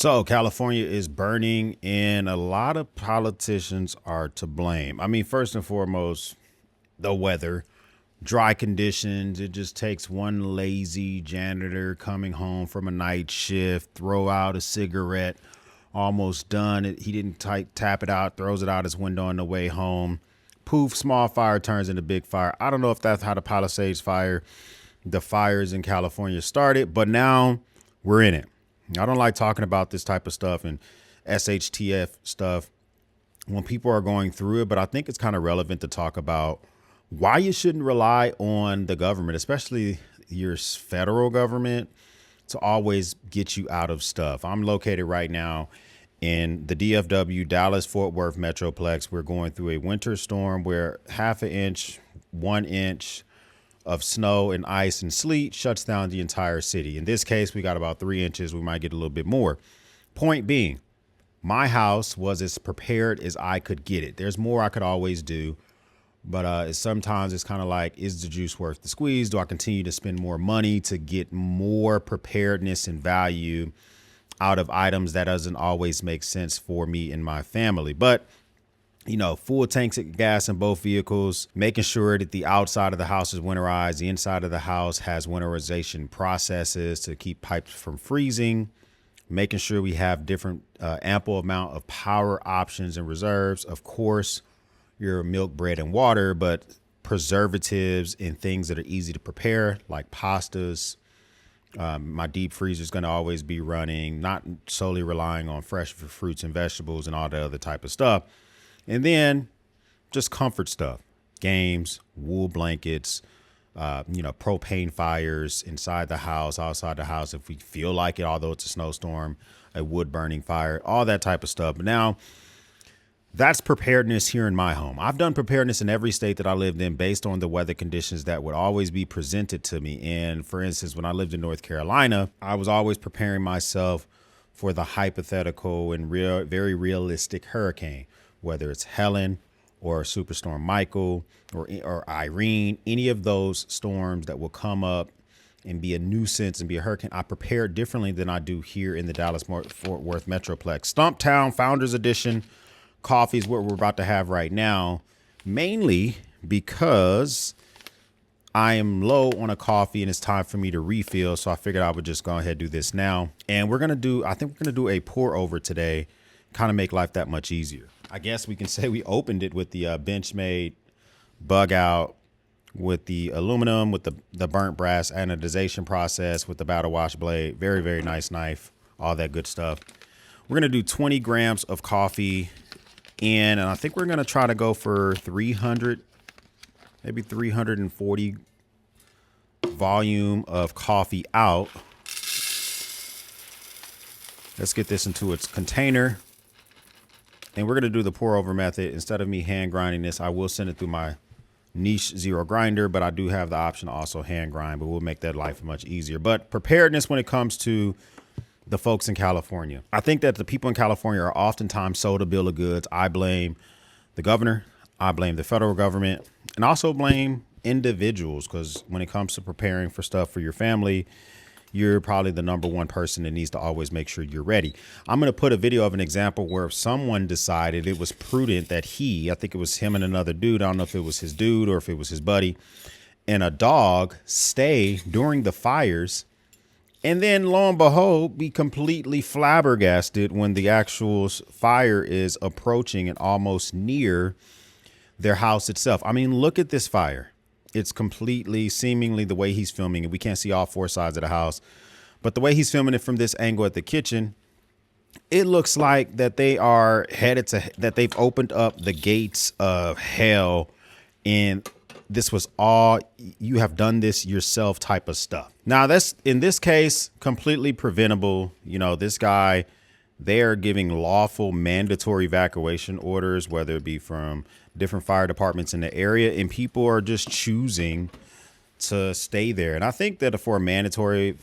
So California is burning and a lot of politicians are to blame. I mean, first and foremost, the weather, dry conditions. It just takes one lazy janitor coming home from a night shift, throw out a cigarette, almost done. He didn't tap it out, throws it out his window on the way home. Poof, small fire turns into big fire. I don't know if that's how the Palisades fire, the fires in California started, but now we're in it. I don't like talking about this type of stuff and SHTF stuff when people are going through it, but I think it's kind of relevant to talk about why you shouldn't rely on the government, especially your federal government, to always get you out of stuff. I'm located right now in the DFW, Dallas-Fort Worth Metroplex. We're going through a winter storm where half an inch, 1 inch of snow and ice and sleet shuts down the entire city. In this case, we got about 3 inches. We might get a little bit more. Point being, my house was as prepared as I could get it. There's more I could always do, but sometimes it's kind of like, is the juice worth the squeeze? Do I continue to spend more money to get more preparedness and value out of items that doesn't always make sense for me and my family? But you know, full tanks of gas in both vehicles, making sure that the outside of the house is winterized. The inside of the house has winterization processes to keep pipes from freezing, making sure we have different ample amount of power options and reserves. Of course, your milk, bread, and water, but preservatives and things that are easy to prepare, like pastas. My deep freezer is going to always be running, not solely relying on fresh fruits and vegetables and all the other type of stuff. And then just comfort stuff, games, wool blankets, propane fires inside the house, outside the house, if we feel like it, although it's a snowstorm, a wood burning fire, all that type of stuff. But now that's preparedness here in my home. I've done preparedness in every state that I lived in based on the weather conditions that would always be presented to me. And for instance, when I lived in North Carolina, I was always preparing myself for the hypothetical and very realistic hurricane, whether it's Helen or Superstorm Michael or Irene, any of those storms that will come up and be a nuisance and be a hurricane. I prepare differently than I do here in the Dallas-Fort Worth Metroplex. Stumptown Founders Edition coffee is what we're about to have right now, mainly because I am low on a coffee and it's time for me to refill. So I figured I would just go ahead and do this now. And I think we're going to do a pour over today, kind of make life that much easier. I guess we can say we opened it with the Benchmade bug out, with the aluminum, with the burnt brass anodization process, with the battle wash blade. Very, very nice knife, all that good stuff. We're going to do 20 grams of coffee in, and I think we're going to try to go for 300, maybe 340 volume of coffee out. Let's get this into its container. And we're going to do the pour over method. Instead of me hand grinding this, I will send it through my niche zero grinder, but I do have the option to also hand grind, but we'll make that life much easier. But preparedness when it comes to the folks in California. I think that the people in California are oftentimes sold a bill of goods. I blame the governor. I blame the federal government, and also blame individuals, because when it comes to preparing for stuff for your family, you're probably the number one person that needs to always make sure you're ready. I'm going to put a video of an example where someone decided it was prudent that I think it was him and another dude, I don't know if it was his dude or if it was his buddy, and a dog stay during the fires, and then lo and behold, be completely flabbergasted when the actual fire is approaching and almost near their house itself. I mean, look at this fire. It's completely, seemingly, the way he's filming it. We can't see all four sides of the house, but the way he's filming it from this angle at the kitchen, it looks like that they are that they've opened up the gates of hell. And this was all, you have done this yourself type of stuff. Now that's, in this case, completely preventable. You know, this guy, they are giving lawful mandatory evacuation orders, whether it be from different fire departments in the area, and people are just choosing to stay there. And I think that for a mandatory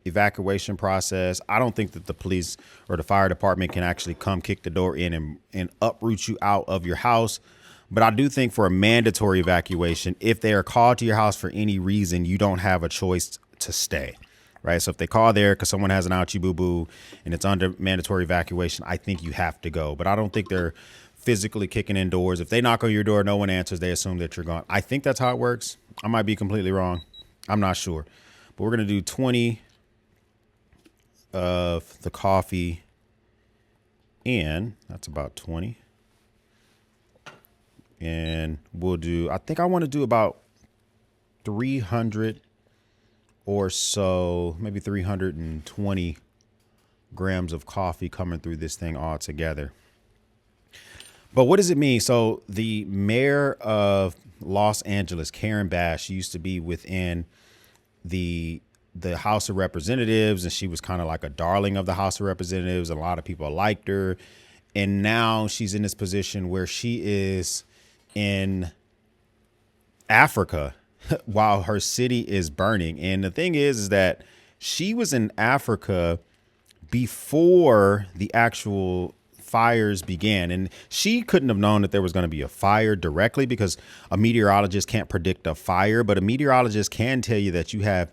evacuation process, I don't think that the police or the fire department can actually come kick the door in and uproot you out of your house. But I do think for a mandatory evacuation, if they are called to your house for any reason, you don't have a choice to stay. right? So if they call there because someone has an ouchie boo-boo and it's under mandatory evacuation, I think you have to go. But I don't think they're physically kicking in doors. If they knock on your door, no one answers, they assume that you're gone. I think that's how it works. I might be completely wrong. I'm not sure. But we're going to do 20 of the coffee, and that's about 20. And we'll do, I think I want to do about 300 or so, maybe 320 grams of coffee coming through this thing all together. But what does it mean? So the mayor of Los Angeles, Karen Bass, she used to be within the House of Representatives, and she was kind of like a darling of the House of Representatives. A lot of people liked her. And now she's in this position where she is in Africa while her city is burning. And the thing is that she was in Africa before the actual fires began. And she couldn't have known that there was going to be a fire directly because a meteorologist can't predict a fire, but a meteorologist can tell you that you have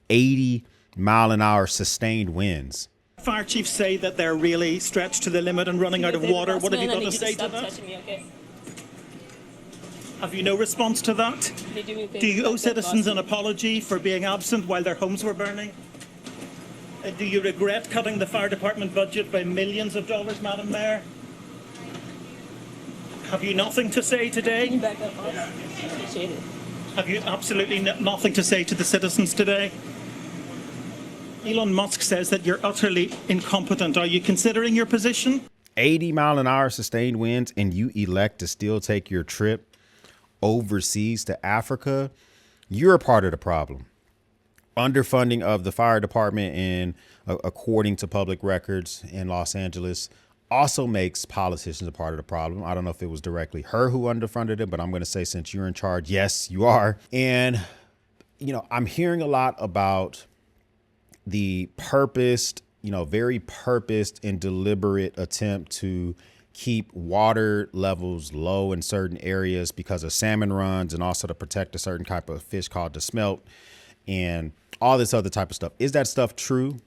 80-mile-an-hour sustained winds. Fire chiefs say that they're really stretched to the limit and running out of water. What have you got to say to that? Me, okay? Have you no response to that? Do you owe citizens an apology for being absent while their homes were burning? Do you regret cutting the fire department budget by millions of dollars, Madam Mayor? Have you nothing to say today? Can you back up, please? Appreciate it. Have you absolutely nothing to say to the citizens today? Elon Musk says that you're utterly incompetent. Are you considering your position? 80-mile-an-hour sustained winds, and you elect to still take your trip overseas to Africa. You're a part of the problem. Underfunding of the fire department, and according to public records in Los Angeles, also makes politicians a part of the problem. I don't know if it was directly her who underfunded it, but I'm going to say, since you're in charge, yes, you are. And, you know, I'm hearing a lot about the purposed, very purposed and deliberate attempt to keep water levels low in certain areas because of salmon runs, and also to protect a certain type of fish called the smelt and all this other type of stuff. Is that stuff true?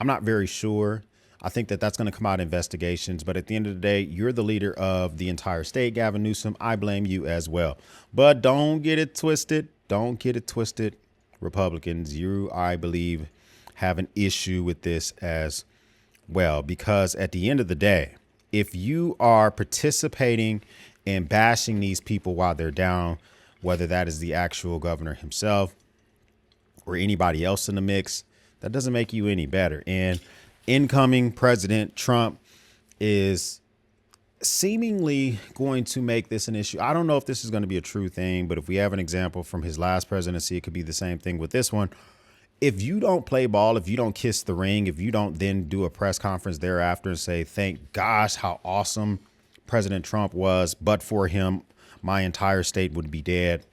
I'm not very sure. I think that that's going to come out in investigations. But at the end of the day, you're the leader of the entire state, Gavin Newsom. I blame you as well. But don't get it twisted. Don't get it twisted. Republicans, you, I believe, have an issue with this as well, because at the end of the day, if you are participating in bashing these people while they're down, whether that is the actual governor himself or anybody else in the mix, that doesn't make you any better. And incoming President Trump is seemingly going to make this an issue. I don't know if this is going to be a true thing, but if we have an example from his last presidency, it could be the same thing with this one. If you don't play ball, if you don't kiss the ring, if you don't then do a press conference thereafter and say, thank gosh, how awesome President Trump was, but for him, my entire state would be dead.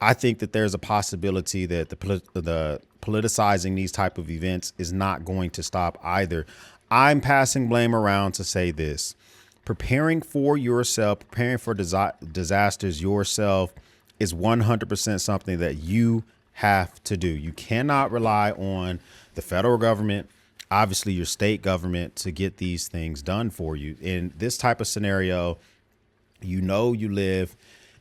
I think that there's a possibility that the politicizing these type of events is not going to stop either. I'm passing blame around to say this: preparing for yourself, preparing for disasters yourself is 100% something that you have to do. You cannot rely on the federal government, obviously your state government, to get these things done for you. In this type of scenario, you live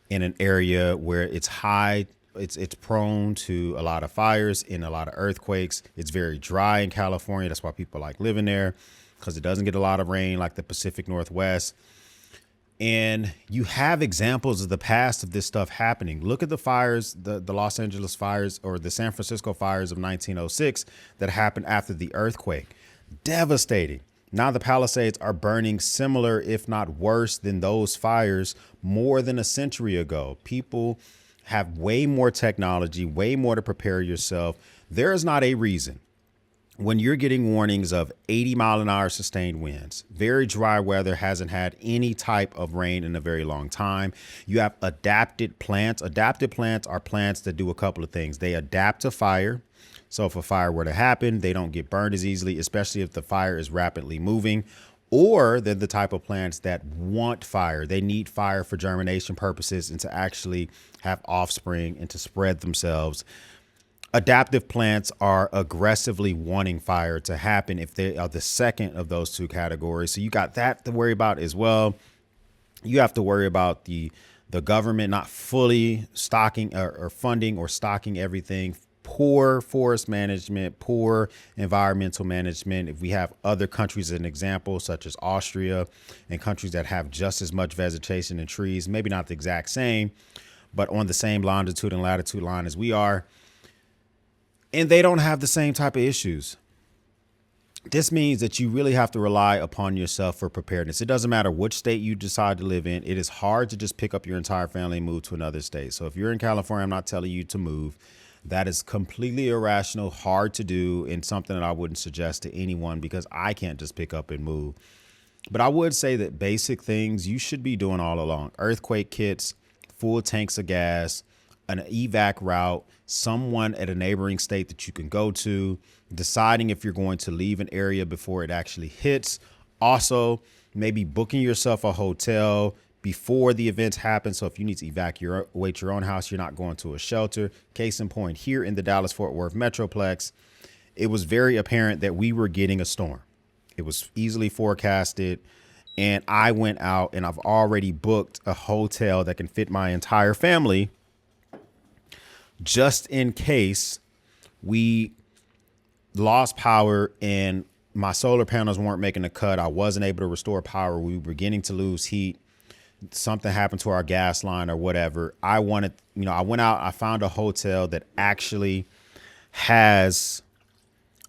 in an area where it's high, it's prone to a lot of fires and a lot of earthquakes. It's very dry in California. That's why people like living there, because it doesn't get a lot of rain like the Pacific Northwest. And you have examples of the past of this stuff happening. Look at the fires, the Los Angeles fires, or the San Francisco fires of 1906 that happened after the earthquake. Devastating. Now the Palisades are burning similar, if not worse, than those fires more than a century ago. People have way more technology, way more to prepare yourself. There is not a reason when you're getting warnings of 80-mile-an-hour sustained winds, very dry weather, hasn't had any type of rain in a very long time. You have adapted plants. Adapted plants are plants that do a couple of things. They adapt to fire. So if a fire were to happen, they don't get burned as easily, especially if the fire is rapidly moving. Or they're the type of plants that want fire. They need fire for germination purposes and to actually have offspring and to spread themselves. Adaptive plants are aggressively wanting fire to happen if they are the second of those two categories. So you got that to worry about as well. You have to worry about the government not fully stocking or funding or stocking everything. Poor forest management, poor environmental management. If we have other countries as an example, such as Austria and countries that have just as much vegetation and trees, maybe not the exact same, but on the same longitude and latitude line as we are, and they don't have the same type of issues. This means that you really have to rely upon yourself for preparedness. It doesn't matter which state you decide to live in. It is hard to just pick up your entire family and move to another state. So if you're in California, I'm not telling you to move. That is completely irrational, hard to do, and something that I wouldn't suggest to anyone because I can't just pick up and move. But I would say that basic things you should be doing all along. Earthquake kits, full tanks of gas, an evac route, someone at a neighboring state that you can go to, deciding if you're going to leave an area before it actually hits. Also, maybe booking yourself a hotel before the events happen. So if you need to evacuate your own house, you're not going to a shelter. Case in point, here in the Dallas-Fort Worth Metroplex, it was very apparent that we were getting a storm. It was easily forecasted. And I went out and I've already booked a hotel that can fit my entire family just in case we lost power and my solar panels weren't making a cut. I wasn't able to restore power. We were beginning to lose heat. Something happened to our gas line or whatever. I went out, I found a hotel that actually has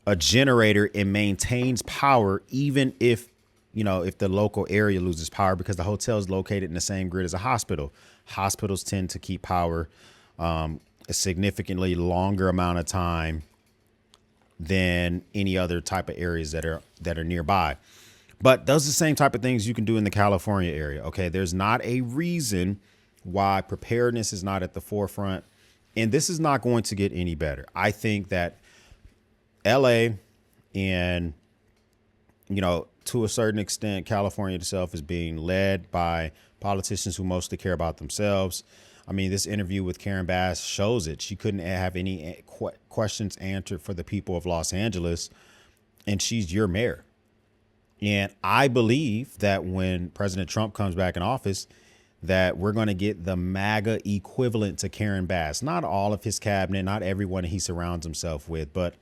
a generator and maintains power, even if the local area loses power, because the hotel is located in the same grid as a hospital. Hospitals tend to keep power a significantly longer amount of time than any other type of areas that are nearby. But those are the same type of things you can do in the California area. OK, there's not a reason why preparedness is not at the forefront. And this is not going to get any better. I think that LA and, to a certain extent, California itself is being led by politicians who mostly care about themselves. I mean, this interview with Karen Bass shows it. She couldn't have any questions answered for the people of Los Angeles, and she's your mayor. And I believe that when President Trump comes back in office, that we're going to get the MAGA equivalent to Karen Bass. Not all of his cabinet, not everyone he surrounds himself with, but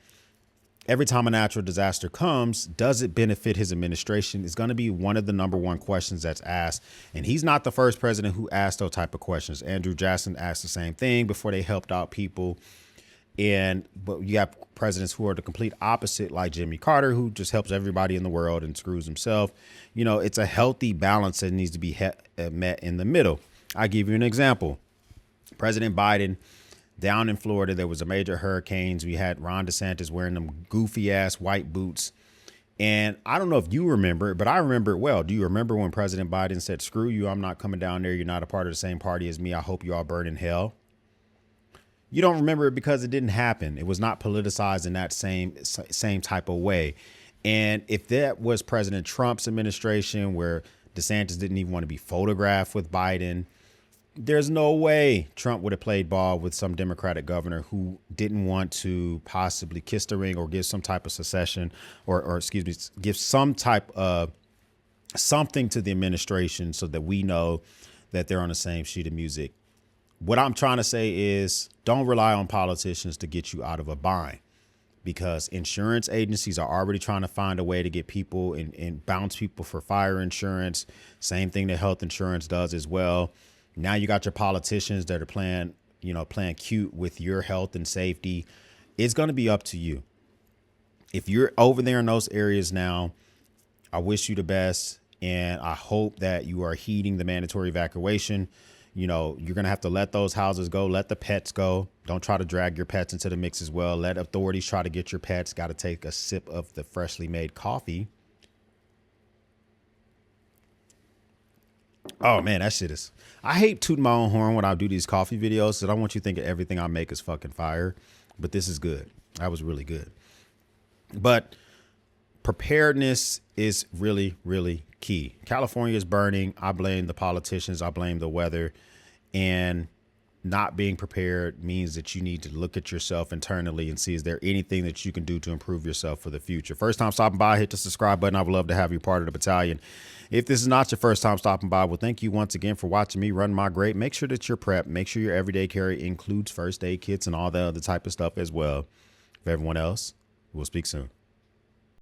every time a natural disaster comes, does it benefit his administration is going to be one of the number one questions that's asked. And he's not the first president who asked those type of questions. Andrew Jackson asked the same thing before they helped out people. But you have presidents who are the complete opposite, like Jimmy Carter, who just helps everybody in the world and screws himself. It's a healthy balance that needs to be met in the middle. I'll give you an example. President Biden, down in Florida, there was a major hurricanes. We had Ron DeSantis wearing them goofy ass white boots. And I don't know if you remember it, but I remember it well. Do you remember when President Biden said, "Screw you, I'm not coming down there. You're not a part of the same party as me. I hope you all burn in hell"? You don't remember it because it didn't happen. It was not politicized in that same type of way. And if that was President Trump's administration, where DeSantis didn't even want to be photographed with Biden, there's no way Trump would have played ball with some Democratic governor who didn't want to possibly kiss the ring or give some type of secession or give some type of something to the administration so that we know that they're on the same sheet of music. What I'm trying to say is don't rely on politicians to get you out of a bind, because insurance agencies are already trying to find a way to get people and bounce people for fire insurance. Same thing that health insurance does as well. Now you got your politicians that are playing cute with your health and safety. It's going to be up to you. If you're over there in those areas now, I wish you the best. And I hope that you are heeding the mandatory evacuation. You're going to have to let those houses go. Let the pets go. Don't try to drag your pets into the mix as well. Let authorities try to get your pets. Got to take a sip of the freshly made coffee. Oh, man, that shit is. I hate tooting my own horn when I do these coffee videos. So I don't want you to think everything I make is fucking fire. But this is good. That was really good. But preparedness is really, really key. California is burning. I blame the politicians. I blame the weather. And not being prepared means that you need to look at yourself internally and see, is there anything that you can do to improve yourself for the future? First time stopping by, hit the subscribe button. I would love to have you part of the battalion. If this is not your first time stopping by, well, thank you once again for watching me run my grade. Make sure that you're prepped. Make sure your everyday carry includes first aid kits and all the other type of stuff as well. For everyone else, we'll speak soon.